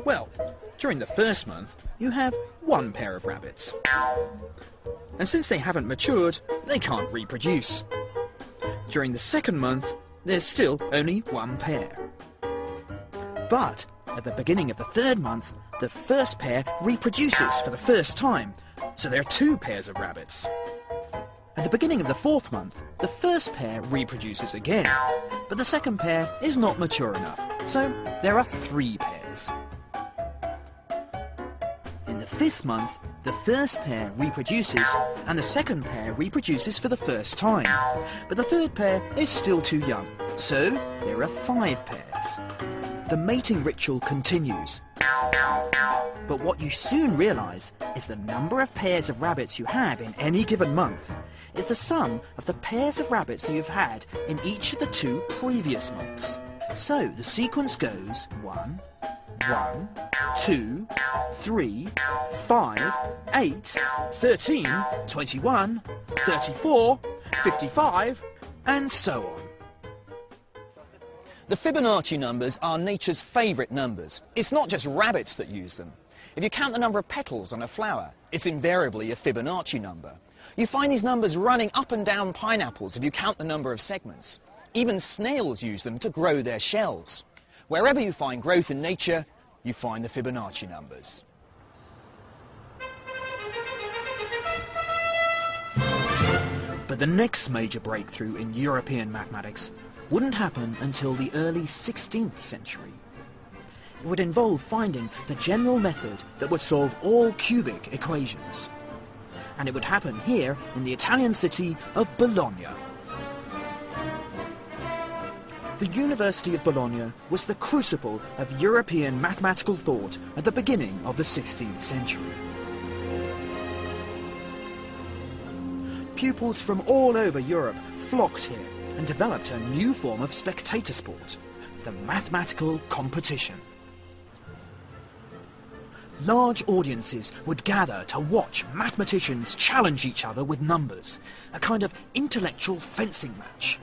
Well, during the first month, you have one pair of rabbits. And since they haven't matured, they can't reproduce. During the second month, there's still only one pair. But at the beginning of the third month, the first pair reproduces for the first time, so there are two pairs of rabbits. At the beginning of the fourth month, the first pair reproduces again, but the second pair is not mature enough, so there are three pairs. In the fifth month, the first pair reproduces and the second pair reproduces for the first time, but the third pair is still too young, so there are five pairs. The mating ritual continues. But what you soon realise is the number of pairs of rabbits you have in any given month is the sum of the pairs of rabbits you've had in each of the two previous months. So the sequence goes 1, 1, 2, 3, 5, 8, 13, 21, 34, 55, and so on. The Fibonacci numbers are nature's favourite numbers. It's not just rabbits that use them. If you count the number of petals on a flower, it's invariably a Fibonacci number. You find these numbers running up and down pineapples if you count the number of segments. Even snails use them to grow their shells. Wherever you find growth in nature, you find the Fibonacci numbers. But the next major breakthrough in European mathematics wouldn't happen until the early 16th century. It would involve finding the general method that would solve all cubic equations. And it would happen here in the Italian city of Bologna. The University of Bologna was the crucible of European mathematical thought at the beginning of the 16th century. Pupils from all over Europe flocked here and developed a new form of spectator sport, the mathematical competition. Large audiences would gather to watch mathematicians challenge each other with numbers, a kind of intellectual fencing match.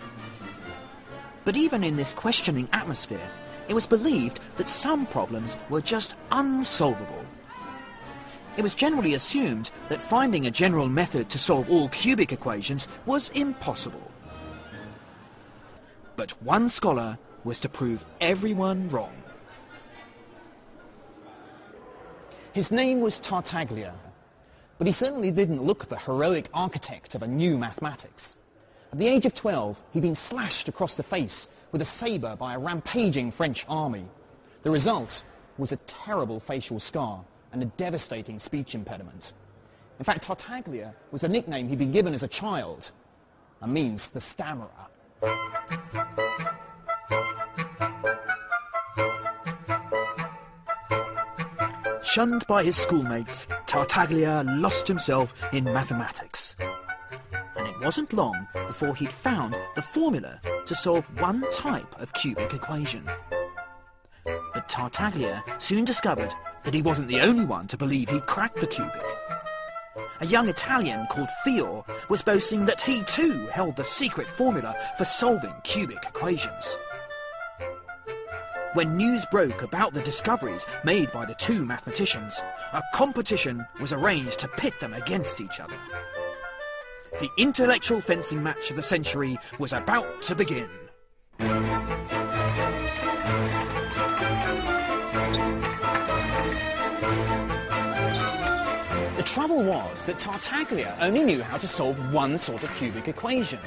But even in this questioning atmosphere, it was believed that some problems were just unsolvable. It was generally assumed that finding a general method to solve all cubic equations was impossible. But one scholar was to prove everyone wrong. His name was Tartaglia, but he certainly didn't look the heroic architect of a new mathematics. At the age of 12, he'd been slashed across the face with a sabre by a rampaging French army. The result was a terrible facial scar and a devastating speech impediment. In fact, Tartaglia was the nickname he'd been given as a child, and means the stammerer. Shunned by his schoolmates, Tartaglia lost himself in mathematics. And it wasn't long before he'd found the formula to solve one type of cubic equation. But Tartaglia soon discovered that he wasn't the only one to believe he'd cracked the cubic. A young Italian called Fio was boasting that he too held the secret formula for solving cubic equations. When news broke about the discoveries made by the two mathematicians, a competition was arranged to pit them against each other. The intellectual fencing match of the century was about to begin. The trouble was that Tartaglia only knew how to solve one sort of cubic equation,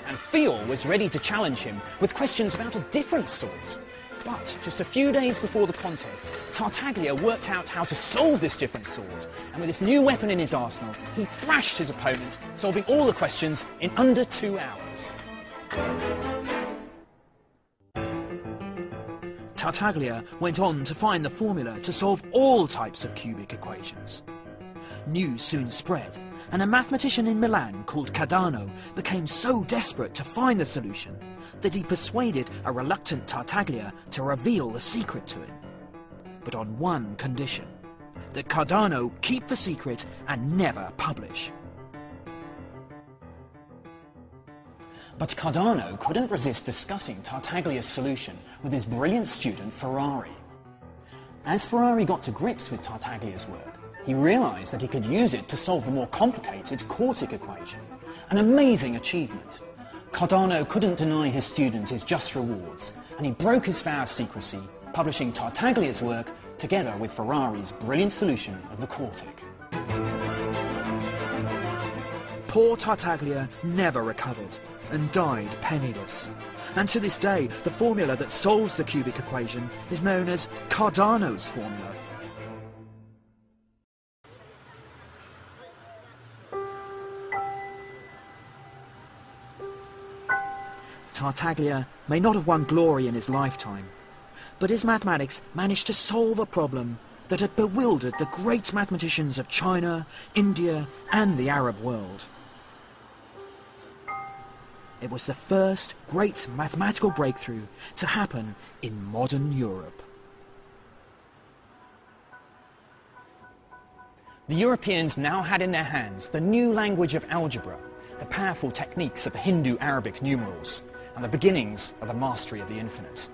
and Fio was ready to challenge him with questions about a different sort. But just a few days before the contest, Tartaglia worked out how to solve this different sort, and with this new weapon in his arsenal, he thrashed his opponent, solving all the questions in under 2 hours. Tartaglia went on to find the formula to solve all types of cubic equations. News soon spread, and a mathematician in Milan called Cardano became so desperate to find the solution that he persuaded a reluctant Tartaglia to reveal the secret to him. But on one condition, that Cardano keep the secret and never publish. But Cardano couldn't resist discussing Tartaglia's solution with his brilliant student Ferrari. As Ferrari got to grips with Tartaglia's work, he realised that he could use it to solve the more complicated quartic equation. An amazing achievement. Cardano couldn't deny his student his just rewards, and he broke his vow of secrecy, publishing Tartaglia's work together with Ferrari's brilliant solution of the quartic. Poor Tartaglia never recovered and died penniless. And to this day, the formula that solves the cubic equation is known as Cardano's formula. Tartaglia may not have won glory in his lifetime, but his mathematics managed to solve a problem that had bewildered the great mathematicians of China, India, and the Arab world. It was the first great mathematical breakthrough to happen in modern Europe. The Europeans now had in their hands the new language of algebra, the powerful techniques of the Hindu-Arabic numerals, and the beginnings of the mastery of the infinite.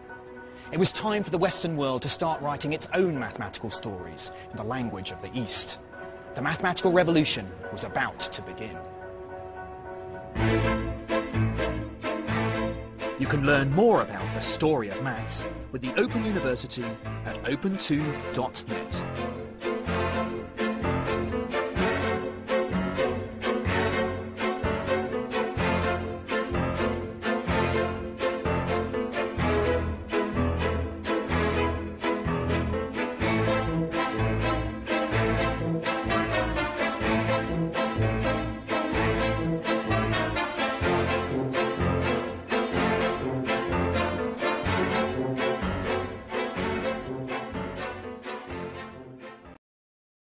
It was time for the Western world to start writing its own mathematical stories in the language of the East. The mathematical revolution was about to begin. You can learn more about the story of maths with the Open University at open2.net.